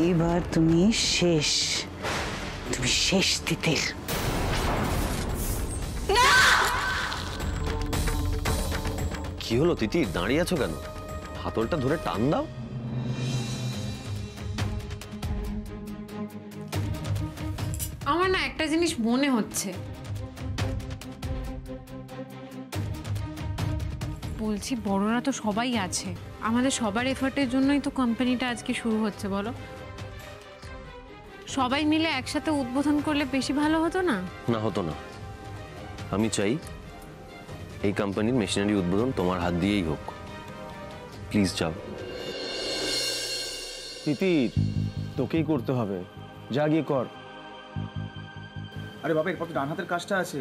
এইবার তুমি শেষ, তুমি শেষ তিতির। কি হলো তিতির, দাঁড়িয়ে আছো কেন? হাতলটা ধরে টান দাও। আমার না একটা জিনিস মনে হচ্ছে, বলছি বড়রা তো সবাই আছে, আমাদের সবার এফার্টের জন্যই তো কোম্পানিটা আজকে শুরু হচ্ছে, বলো সবাই মিলে একসাথে উদ্বোধন করলে বেশি ভালো হতো না? না হতো না। আমি চাই এই কোম্পানির মেশিনারি উদ্বোধন তোমার হাত দিয়েই হোক। প্লিজ যাও। তিতির, তোকেই করতে হবে, যা গিয়ে কর। আরে বাবা, এরপর তো ডান হাতের কাজটা আছে।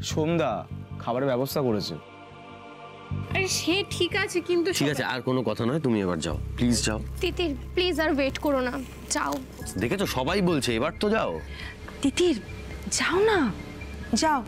সোমদা খাবারের ব্যবস্থা করেছে। আরে সে ঠিক আছে, কিন্তু ঠিক আছে, আর কোনো কথা নয়, তুমি এবার যাও, প্লিজ যাও। তিতির প্লিজ আর ওয়েট করো না, যাও। দেখেছো সবাই বলছে, এবার তো যাও। তিতির যাও না, যাও।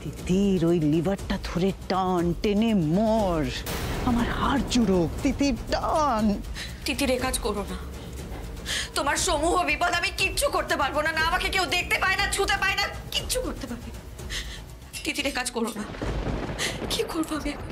তিতির ওই লিভারটা ধরে টান, টেনে মর, আমার হাড় জুড়োক। তিতির টান। তিতির এ কাজ করো না, তোমার সমূহ বিপদ, আমি কিচ্ছু করতে পারবো না। না আমাকে কেউ দেখতে পায় না, ছুতে পায় না, কিচ্ছু করতে পারবে না। তিতির এ কাজ করো না। কি করবো আমি এখন?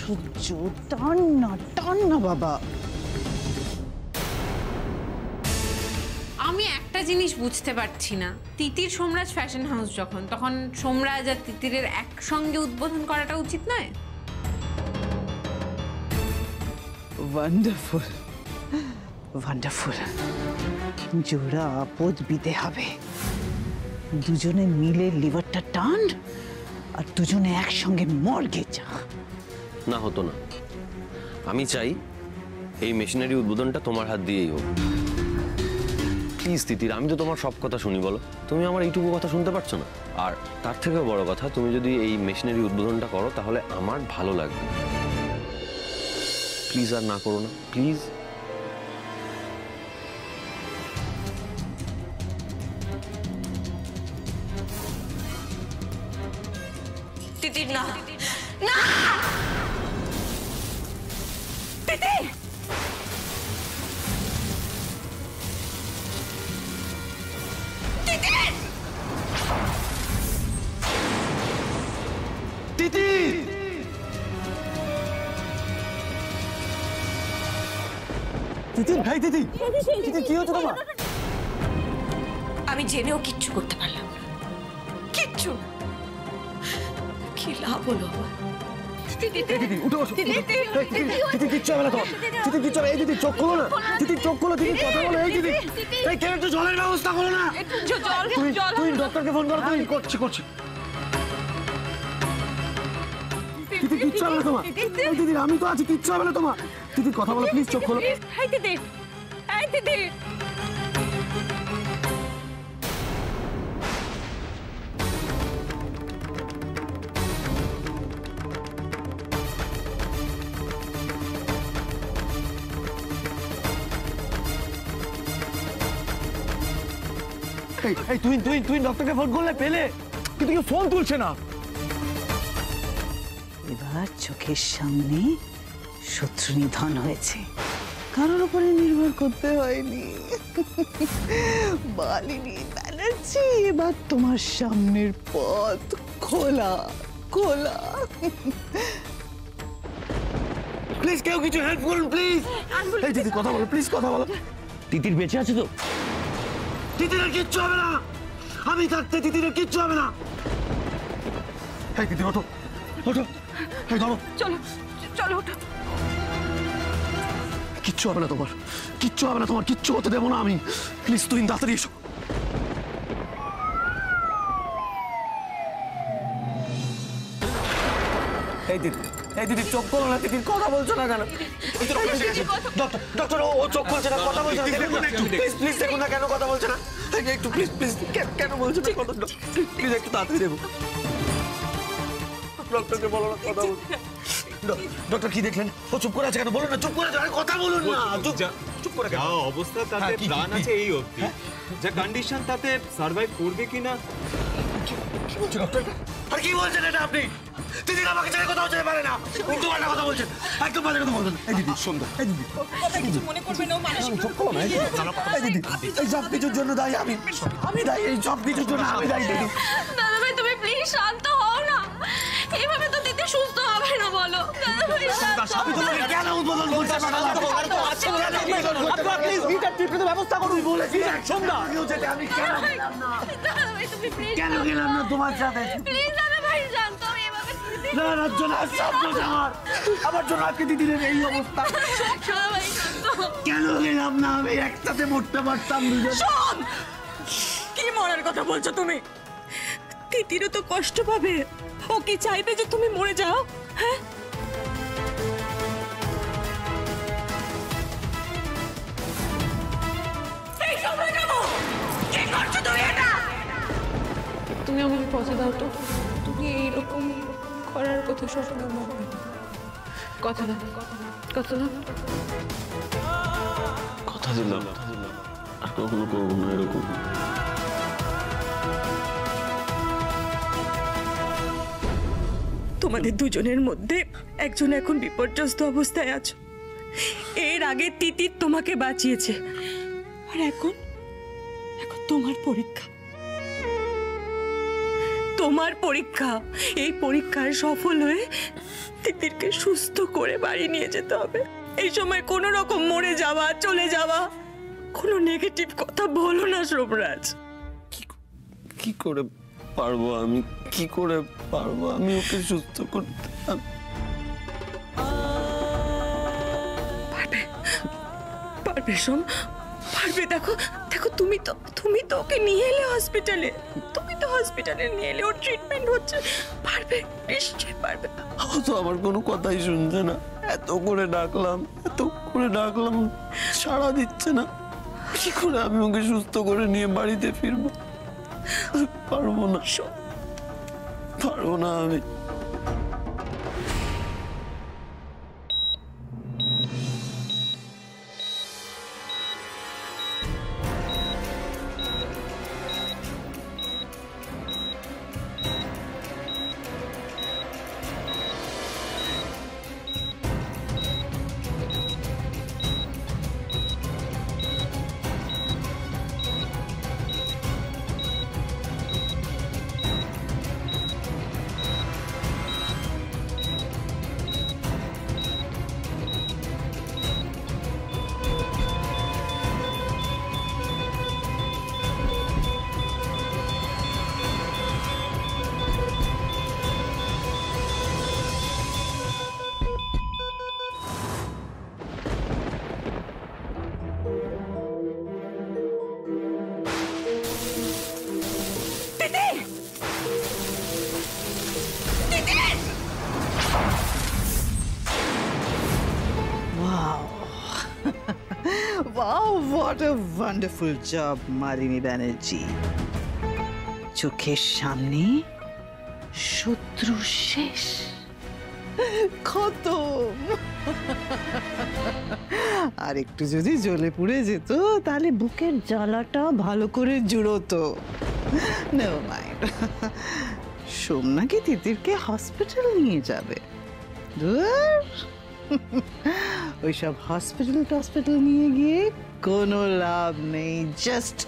সহ্য, টান না বাবা। আমি একটা জিনিস বুঝতে পারছি না, তিতির সোমরাজ ফ্যাশন হাউস যখন, তখন সোমরাজ আর তিতিরের একসঙ্গে উদ্বোধন করাটা উচিত নয়? Wonderful, wonderful. জোড়া আপদ বিদে হবে, দুজনে মিলে লিভারটা টান আর দুজনে একসঙ্গে মর্গে যা। না হতো না। আমি চাই এই মেশিনারি উদ্বোধনটা তোমার হাত দিয়েই হোক। প্লিজ তিতির, আমি তো তোমার সব কথা শুনি, বলো তুমি আমার এইটুকু কথা শুনতে পারছো না? আর তার থেকেও বড় কথা, তুমি যদি এই মেশিনারি উদ্বোধনটা করো তাহলে আমার ভালো লাগবে। প্লিজ আর না করো না, প্লিজ। তিতির না, না তিতির, তিতির, তিতির ভাই, তিতির, তিতির কি হচ্ছে তোমার? আমি জেনেও কিচ্ছু করতে পারলাম না, কিচ্ছু। কি লাভ হলো আমার? কিচ্ছু হবে না তোমার, তিতির কিচ্ছু হবে। এই দিদি চোখ খোলো না, তিতির চোখ খোলো, তিতির কথা বলো। এই দিদি, এই কেন একটু জলের ব্যবস্থা করো না? তুই ডক্টরকে ফোন করো। তুই করছি। তিতির কিচ্ছু হবে না তোমার। এই দিদি, আমি তো আছি, কিচ্ছু হবে না তোমার। তিতির কথা বলো, প্লিজ চোখ খোলো। তুই ডক্টরকে ফোন করলে পেলে, কিন্তু কেউ ফোন তুলছে না। এবার চোখের সামনে শত্রু নিধন হয়েছে, কারোর উপরে নির্ভর করতে হয়নি। মালিনী ব্যানার্জি, এবার তোমার সামনের পথ খোলা খোলা। প্লিজ কেউ কিছু হেল্প করুন, প্লিজ। এই দিদি কথা বলো, প্লিজ কথা বলো। তিতির বেঁচে আছে তো? তিতিরের কিচ্ছু হবে না, আমি থাকতে তিতিরের কিচ্ছু হবে না। এই দিদি ওঠো, ওঠো, এই ধরো, চলো ওঠো। কিচ্ছু হবে না তোমার, কিচ্ছু হবে না তোমার, কিচ্ছু হতে দেবো না আমি। প্লিজ তুই তাড়াতাড়ি এসো। এই দিদি, এই দিদি চোখ খোলো না, দিদির কথা বলছো না কেন? ডক্টর ডক্টর ও চোখ খুলছে না, কথা বলছে না, প্লিজ প্লিজ দেখুন না কেন কথা বলছে না, একটু প্লিজ প্লিজ কেন বলছে না কথা, প্লিজ একটু তাড়াতাড়ি দেখুন। ডক্টরকে বলো না কথা বলুন। ডক্টর কি দেখলেন? ও চুপ করে আছে কেন? বলুন না, চুপ করে আছে, আরে কথা বলুন না, চুপ করে কেন? যা অবস্থা তাতে প্রাণ আছে এই অবধি, যা কন্ডিশন তাতে সার্ভাইভ করবে কিনা। কি বলছেন ডক্টর? আর কি বলছেন এটা আপনি? দিদি আমাকে ছেড়ে কথা বলতে পারে না, উল্টো পাল্টা কথা বলছেন, একদম বাজে কথা বলছেন। এই দিদি সুন্দর, এই দিদি কিছু মনে করবে না, মানসিক চুপ করো না। এই দিদি এই সব কিছুর জন্য দায়ী আমি, আমি দায়ী, এই সব কিছুর জন্য আমি দায়ী। দিদি দাদাভাই তুমি প্লিজ শান্ত হও না, এইভাবে তো দিদি সুস্থ হবে না, বলো দাদাভাই শান্ত হও। আপনি তোমাকে কেন উদ্বোধন করছেন? আপনারা প্লিজ গিটার টিপে ব্যবস্থা করুন বলেছি। সন্ধ্যা আমি কেন গেলাম না? দাদাভাই তুমি প্লিজ কেন গেলাম না তোমার সাথে? প্লিজ দাদাভাই শান্ত হও, এইভাবে দিদি না না জন্য সব দোষ আমার জন্য আজকে দিদির এই অবস্থা। দাদাভাই শান্ত হও। কেন গেলাম না? আমি একসাথে মরতে পারতাম দুজন। কি মরার কথা বলছো তুমি? তিতিরও তো কষ্ট পাবে, ও কি চাইবে যে তুমি মরে যাও? হ্যাঁ তুমি আমাকে কথা দাও তো, তুমি এইরকম করার কথা স্বপ্ন ভাববে। কথা দাও, কথা দাও। কথা দিলাম আর কখনো করবো না এরকম। তোমাদের দুজনের মধ্যে একজন এখন বিপর্যস্ত অবস্থায় আছো। এর আগে তিতির তোমাকে বাঁচিয়েছে, আর এখন এখন তোমার পরীক্ষা, তোমার পরীক্ষা। এই পরীক্ষায় সফল হয়ে তিতিরকে সুস্থ করে বাড়ি নিয়ে যেতে হবে। এই সময় কোনো রকম মরে যাওয়া, চলে যাওয়া, কোনো নেগেটিভ কথা বলো না সোমরাজ। কি করে পারবো আমি, কি করে পারবো আমি ওকে সুস্থ করতে? পারবে, পারবে সোম, পারবে। দেখো দেখো তুমি তো ওকে নিয়ে এলে হসপিটালে, তুমি তো হসপিটালে নিয়ে এলে, ওর ট্রিটমেন্ট হচ্ছে, পারবে, নিশ্চয়ই পারবে। ও তো আমার কোনো কথাই শুনছে না, এত করে ডাকলাম সাড়া দিচ্ছে না। কি করে আমি ওকে সুস্থ করে নিয়ে বাড়িতে ফিরবো? পারবো না, পারবো না আমি। Wow, what a wonderful job, Malini Banerjee. চোখের সামনে শত্রু শেষ, খতম। আর একটু যদি জ্বলে পুড়ে যেত তাহলে বুকের জ্বালাটা ভালো করে জুড়োতো। নেভার মাইন্ড, সোম নাকি তিতিরকে হসপিটাল নিয়ে যাবে। ধুর, ওইসব হসপিটাল নিয়ে গিয়ে কোনো লাভ নেই, জাস্ট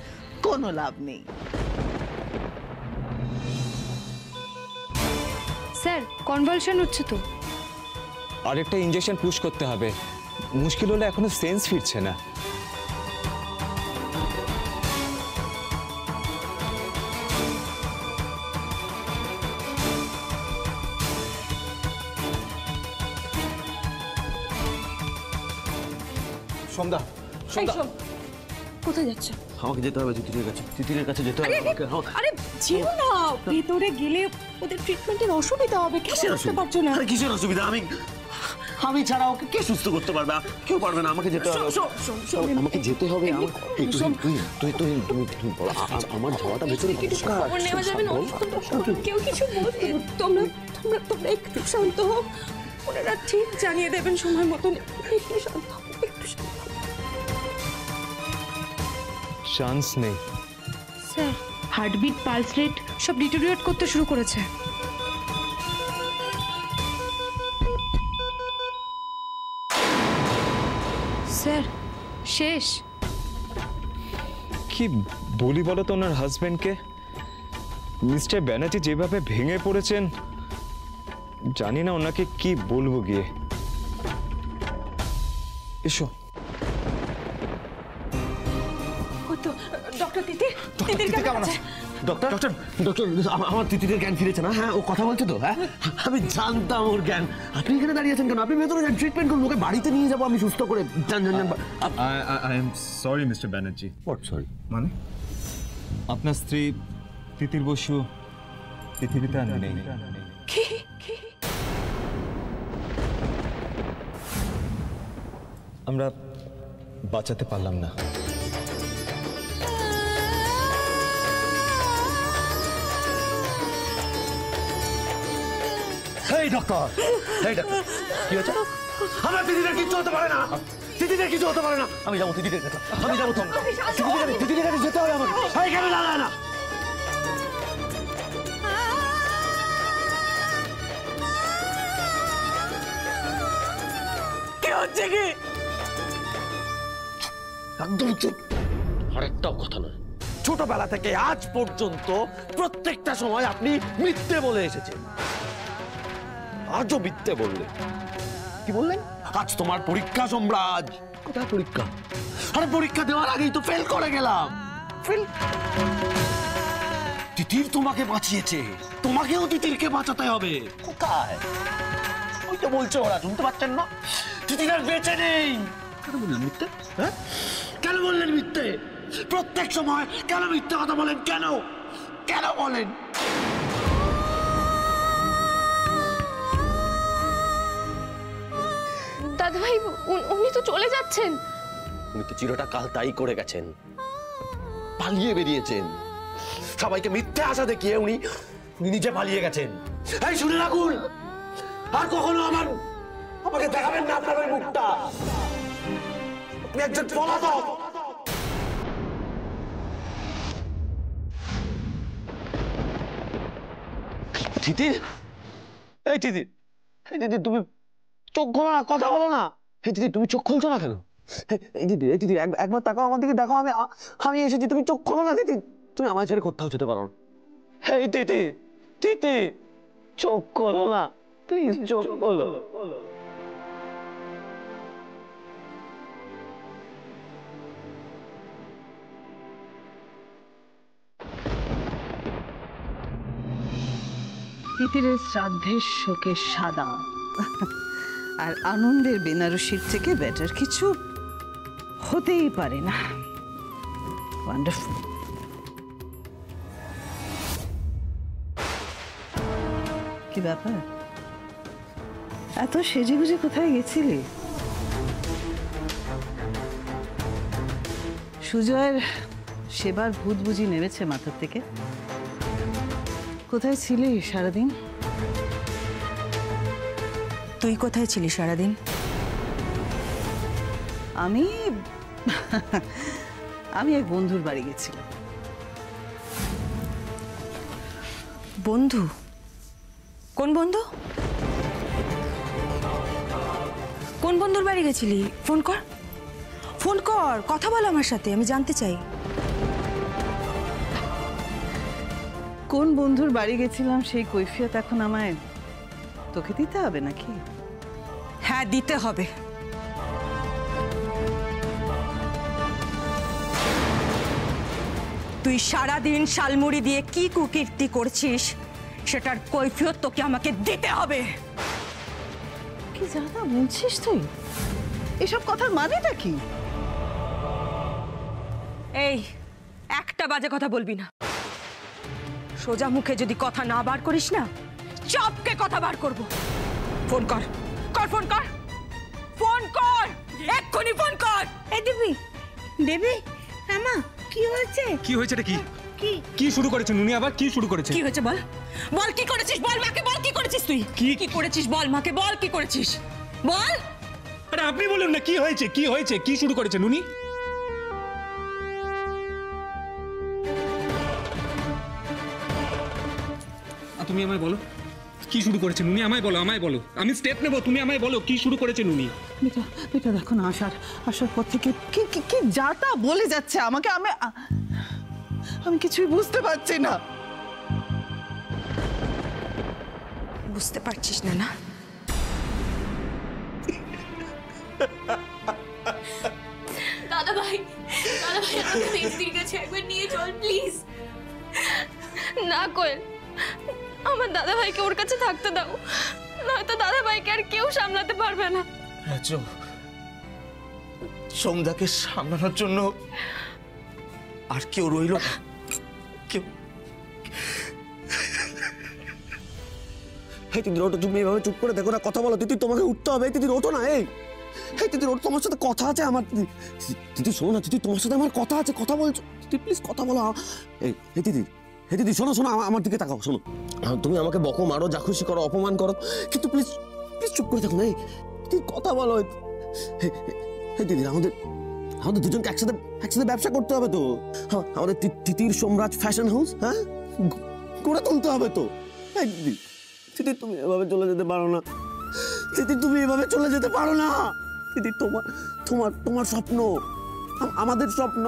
কোনো লাভ নেই। স্যার কনভালশন হচ্ছে তো। আরেকটা ইনজেকশন পুশ করতে হবে, মুশকিল হলে এখনো সেন্স ফিরছে না। সন্ধ্যা, সন্ধ্যা, কোথায় যাচ্ছ? আমাকে যেতে হবে তিতিরের কাছে যেতে হবে আমাকে। আরে যেও না, ভেতরে গেলে ওদের ট্রিটমেন্টের অসুবিধা হবে। কেন বুঝতে পারছো না? আরে কিসের অসুবিধা? আমি ছাড়া ওকে কে সুস্থ করতে পারবে? কেউ পারবে না। আমাকে যেতে হবে, আমাকে যেতে হবে। তুই বল, আমার যাওয়াটা ভেতরে খবর নেওয়া যাবে না, কেউ কিছু বলবে। তোমরা একটু শান্ত হও, ওনারা ঠিক জানিয়ে দেবেন সময় মতন। একটু শান্ত হও, একটু শান্ত হও। চান্স নেই স্যার, হার্টবিট, পালস রেট সব ডিটোরিয়েট করতে শুরু করেছে। স্যার, শেষ। কি বলি বলো তো ওনার হাজবেন্ডকে? মিস্টার ব্যানার্জি যেভাবে ভেঙে পড়েছেন, জানি না ওনাকে কি বলবো গিয়ে। এসো। ডক্টর তিতির কেমন আছে? ডক্টর আমার তিতিরের জ্ঞান ফিরেছে না? হ্যাঁ, ও কথা বলছে তো? হ্যাঁ, আমি জানতাম ওর জ্ঞান। আপনি এখানে দাঁড়িয়ে আছেন কেন? আপনি ভেতরে যান, ট্রিটমেন্ট করুন, ওকে বাড়িতে নিয়ে যাবো আমি সুস্থ করে। যান। I am sorry mister Banerjee. What sorry? মানে আপনার স্ত্রী তিতির বসু পৃথিবীতে আর নেই। আমরা বাঁচাতে পারলাম না। এই ডক্টর কি হচ্ছে? আমার তিতিরের কিছু হতে পারে না, কিছু হতে পারে না। আমি যাবো তিতিরের কাছে, আমি যাবো। তিতিরের কাছে যেতে হবে আমাকে। কেন দাঁড়ায় না? কি হচ্ছে কি? একদম চুপ, আরেকটাও কথা নয়। ছোটবেলা থেকে আজ পর্যন্ত প্রত্যেকটা সময় আপনি মিথ্যে বলে এসেছেন, আজও মিথ্যে বললে। কি বললেন? আজ তোমার পরীক্ষা সম্রাজ। কোথায় পরীক্ষা? আরে পরীক্ষা দেওয়ার আগেই তো ফেল করে গেলাম। ফেল? তিতির তোমাকে বাঁচিয়েছে, তোমাকেও তিতিরকে বাঁচাতে হবে। কোথায়? ওই তো বলছে ওরা, শুনতে পাচ্ছেন না? তিতির আর বেঁচে নেই। কেন বললেন মিথ্যে? হ্যাঁ, কেন বললেন মিথ্যে? প্রত্যেক সময় কেন মিথ্যে কথা বলেন? কেন বলেন? দাদাভাই, উনি তো চলে যাচ্ছেন। উনি তো চিরটা কাল তাই করে গেছেন, পালিয়ে বেরিয়েছেন। সবাইকে মিথ্যে আশা দেখিয়ে উনি নিজে পালিয়ে গেছেন। এই শুনে রাখুন, আর কখনো আমাকে দেখাবেন না আপনার ওই মুখটা। আপনি একজন পলাতক। তিতির, এই তিতির, তুমি চোখ খোলো না, কথা বলো না। এই দিদি, তুমি চোখ খুলছো না কেন? এই দিদি একবার তাকাও আমার দিকে, দেখো আমি এসেছি। তুমি চোখ খোলো না দিদি, তুমি আমার ছেড়ে কোথাও যেতে পারো না। এই দিদি, চোখ খোলো না প্লিজ, চোখ খোলো। তিতিরের শ্রাদ্ধের শোকে সাদা আর আনন্দের বেনারসির থেকে বেটার কিছু হতেই পারে না। ওয়ান্ডারফুল। কি ব্যাপার, এত সেজেগুজে কোথায় গেছিলি? সুজয়ের সেবার ভূত বুঝি নেমেছে মাথার থেকে? কোথায় ছিলি সারাদিন? তুই কোথায় ছিলি সারাদিন? আমি এক বন্ধুর বাড়ি গেছিলাম। বন্ধু? কোন বন্ধু? কোন বন্ধুর বাড়ি গেছিলি? ফোন কর, কথা বল আমার সাথে, আমি জানতে চাই। কোন বন্ধুর বাড়ি গেছিলাম সেই কৈফিয়ত এখন আমায় তোকে দিতে হবে নাকি? হ্যাঁ, দিতে হবে। তুই সারাদিন শালমুড়ি দিয়ে কি কুকীর্তি করছিস সেটার কৈফিয়ত তোকে আমাকে দিতে হবে। কি জানা বলছিস তুই? এসব কথার মানেটা কি? এই একটা বাজে কথা বলবি না। সোজা মুখে যদি কথা না বার করিস না, চাপকে কথা বার করব। ফোন কর, ফোন কর, ফোন কর, এক্ষুনি ফোন কর। এই দেবী, দেবী, আমা কি হয়েছে? কি হয়েছে? এটা কি কি কি শুরু করেছে নুনি? আবার কি শুরু করেছে? কি হয়েছে বল, বল কি করেছিস, বল মাকে, বল কি করেছিস তুই, কি করেছিস বল মাকে, বল কি করেছিস বল। আরে আপনি বলুন না কি হয়েছে, কি হয়েছে, কি শুরু করেছে নুনি? তুমি আমায় বলো কি শুরু করেছে নুনি, আমায় বলো, আমায় বলো, আমি স্টেপ নেবো, তুমি আমায় বলো কি শুরু করেছে নুনি। বেটা বেটা দেখো না, আসার পর থেকে কি কি কি যাতা বলে যাচ্ছে আমাকে, আমি কিছুই বুঝতে পারছি না। বুঝতে পারছিস না? না দাদা ভাই আমাকে মেজদির কাছে একবার নিয়ে চল প্লিজ। না কোয়েল, আমার দাদা ভাইকে ওর কাছে থাকতে দাও, নয়তো দাদা ভাইকে আর কেউ সামলাতে পারবে না। সন্ধ্যাকে সামলানোর জন্য আর কেউ রইল না, কেউ। এই তিতির ওটো, তুমি এইভাবে চুপ করে দেখো না, কথা বলো। তিতির তোমাকে উঠতে হবে। এই তিতির ওটো না, এই তিতির ওটো, তোমার সাথে কথা আছে আমার। তিতির শোনো না, তিতির তোমার সাথে আমার কথা আছে, কথা বলছো। তিতির প্লিজ কথা বলো। এই দিদি শোনো শোনো, আমার দিকে তাকাও, শোনো। তুমি আমাকে বকো, মারো, যা খুশি করো, অপমান করো, কিন্তু প্লিজ প্লিজ চুপ করে থাকো না। এই কথা বলো। দিদি আমাদের দুজনকে একসাথে ব্যবসা করতে হবে তো। আমাদের তিতির সোমরাজ ফ্যাশন হাউস, হ্যাঁ, করে তুলতে হবে তো। দিদি দিদি তুমি এভাবে চলে যেতে পারো না। দিদি তুমি এভাবে চলে যেতে পারো না। দিদি তোমার স্বপ্ন, আমাদের স্বপ্ন,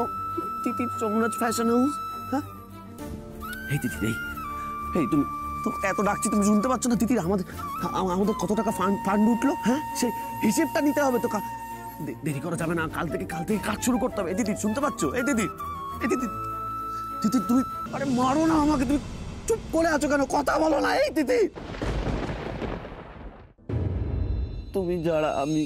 তিতির সোমরাজ ফ্যাশন হাউস। হ্যাঁ এই দিদি, এই তুমি এত ডাকছি, তুমি শুনতে পাচ্ছ না? তিতির আমাদের কত টাকা ফান্ড উঠলো, হ্যাঁ, সেই হিসেবটা নিতে হবে তো। দেরি করা যাবে না, কাল থেকে কাজ শুরু করতে হবে। এই দিদি শুনতে পাচ্ছ? এই দিদি তুমি আরে মারো না আমাকে, তুমি চুপ করে আছো কেন? কথা বলো না। এই দিদি, তুমি যারা আমি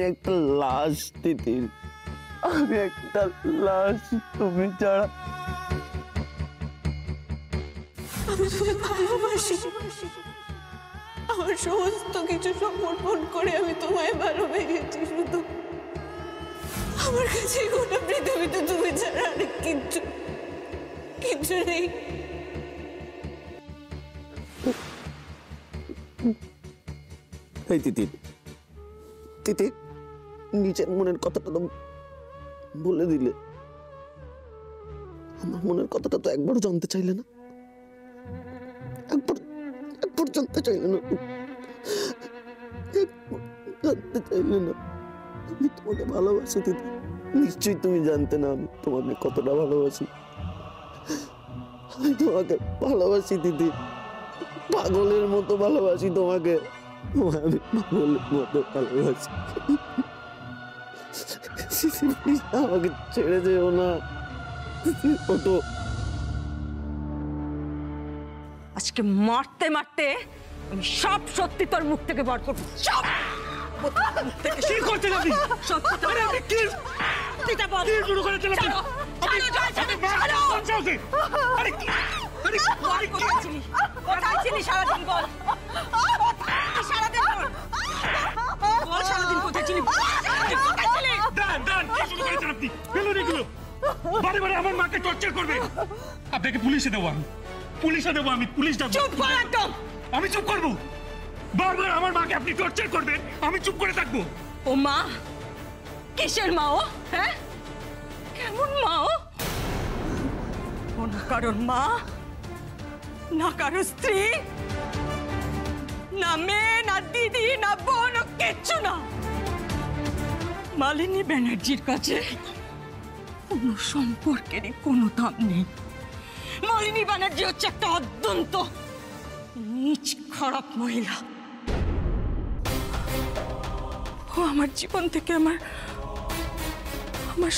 একটা লাশ তিতির, আমি একটা লাশ, তুমি ছাড়া। আমার সমস্ত কিছু সমর্পণ করে আমি তোমায় ভালোবেসেছি, শুধু আমার কাছে গোটা পৃথিবীতে তুমি ছাড়া অনেক কিচ্ছু নেই। এই তিতির নিজের মনের কথাটা তো বলে দিলে, আমার মনের কথাটা তো একবারও জানতে চাইলে না, একবার জানতে চাইলে না, জানতে চাইলে না। আমি তোমাকে ভালোবাসি দিদি, নিশ্চয়ই তুমি জানতে না আমি তোমাকে কতটা ভালোবাসি। আমি তোমাকে ভালোবাসি দিদি, পাগলের মতো ভালোবাসি তোমাকে, আমি পাগলের মতো ভালোবাসি। আমাকে ছেড়ে যেও না। ওটো আজকে মারতে মারতে আমি সব সত্যি তোর মুখ থেকে বার করবো। সব কি করতে যাবি? সত্যি তো আমি কি দিতে বল, কি শুরু করেছিস আপনি? আরে কোথায় ছিলি সারাদিন? বল সারাদিন, বল সারাদিন কোথায় ছিলি? দান কি শুরু করেছেন আপনি? ফেলুন এগুলো, বারে বারে আমার মাকে টর্চার করবে। আপনাকে পুলিশে দেবো, আমি পুলিশ ডাকবো। চুপ কর একদম। আমি চুপ করবো? বারবার আমার মাকে আপনি টর্চার করবেন, আমি চুপ করে থাকবো? ও মা, কিসের মা ও? হ্যাঁ, কেমন মা ও? না কারোর মা, না কারো স্ত্রী, না মেয়ে, না দিদি, না বোন, কিচ্ছু না। মালিনী ব্যানার্জির কাছে কোনো সম্পর্কেরই কোনো দাম নেই। মালিনী ব্যানার্জি হচ্ছে একটা অত্যন্ত নীচ খারাপ মহিলা। ও আমার জীবন থেকে আমার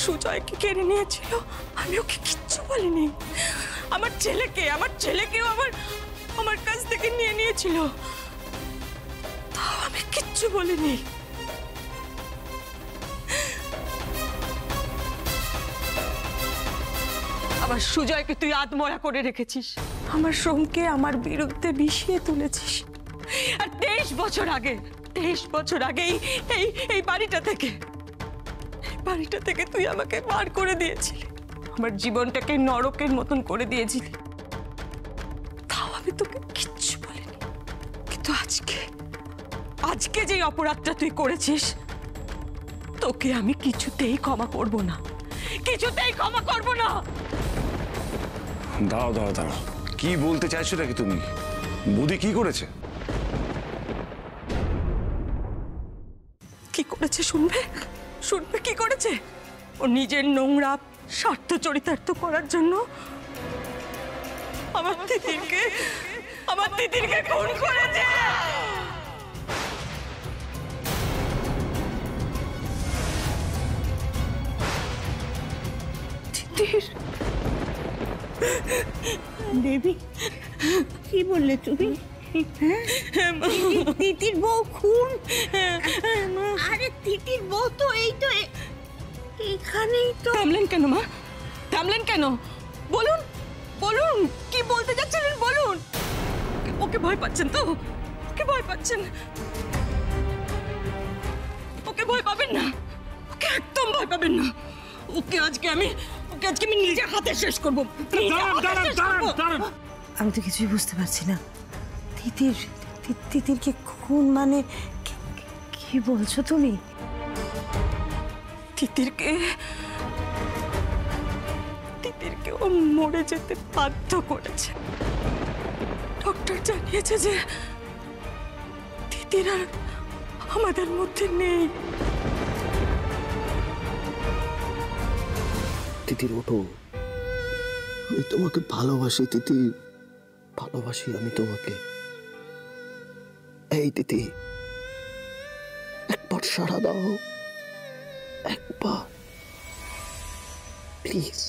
সুজয়কে কেড়ে নিয়েছিল, আমি ওকে কিচ্ছু বলিনি। আমার ছেলেকেও আমার কাছ থেকে নিয়ে নিয়েছিল, তাও আমি কিচ্ছু বলিনি। আমার সুজয়কে তুই আত্মহত্যা করে রেখেছিস, আমার সোমকে আমার বিরুদ্ধে বিষিয়ে তুলেছিস। আর 23 বছর আগে এই বাড়িটা থেকে তুই আমাকে বার করে দিয়েছিলি, আমার জীবনটাকে নরকের মতন করে দিয়েছিলি। তাও আমি তোকে কিচ্ছু বলিনি, কিন্তু আজকে যে অপরাধটা তুই করেছিস, তোকে আমি কিছুতেই ক্ষমা করব না। দাঁড়াও, কি বলতে চাইছো নাকি তুমি? বুধি কি করেছে? শুনবে কি করেছে? ও নিজের নোংরা স্বার্থ চরিতার্থ করার জন্য আমার তিতিরকে খুন করেছে। দেবী, কি বললে তুমি? তিতির বউ খুন? আরে তিতির বউ তো এই তো এখানেই তো। থামলেন কেন মা? থামলেন কেন? বলুন কি বলতে যাচ্ছিলেন বলুন। ওকে ভয় পাচ্ছেন তো? ওকে ভয় পাচ্ছেন? ওকে ভয় পাবেন না, ওকে একদম ভয় পাবেন না। ওকে আজকে আমি নিজের হাতে শেষ করবো। আমি তো কিছুই বুঝতে পারছি না। তিতিরকে খুন মানে কি বলছো তুমি? তিতিরকে ও মরে যেতে বাধ্য করেছে। ডক্টর জানিয়েছে যে তিতির আর আমাদের মধ্যে নেই। তিতির ওঠো, আমি তোমাকে ভালোবাসি তিতির, ভালোবাসি আমি তোমাকে। এই তিতি, একবার সাড়া দাও, একবার প্লিজ।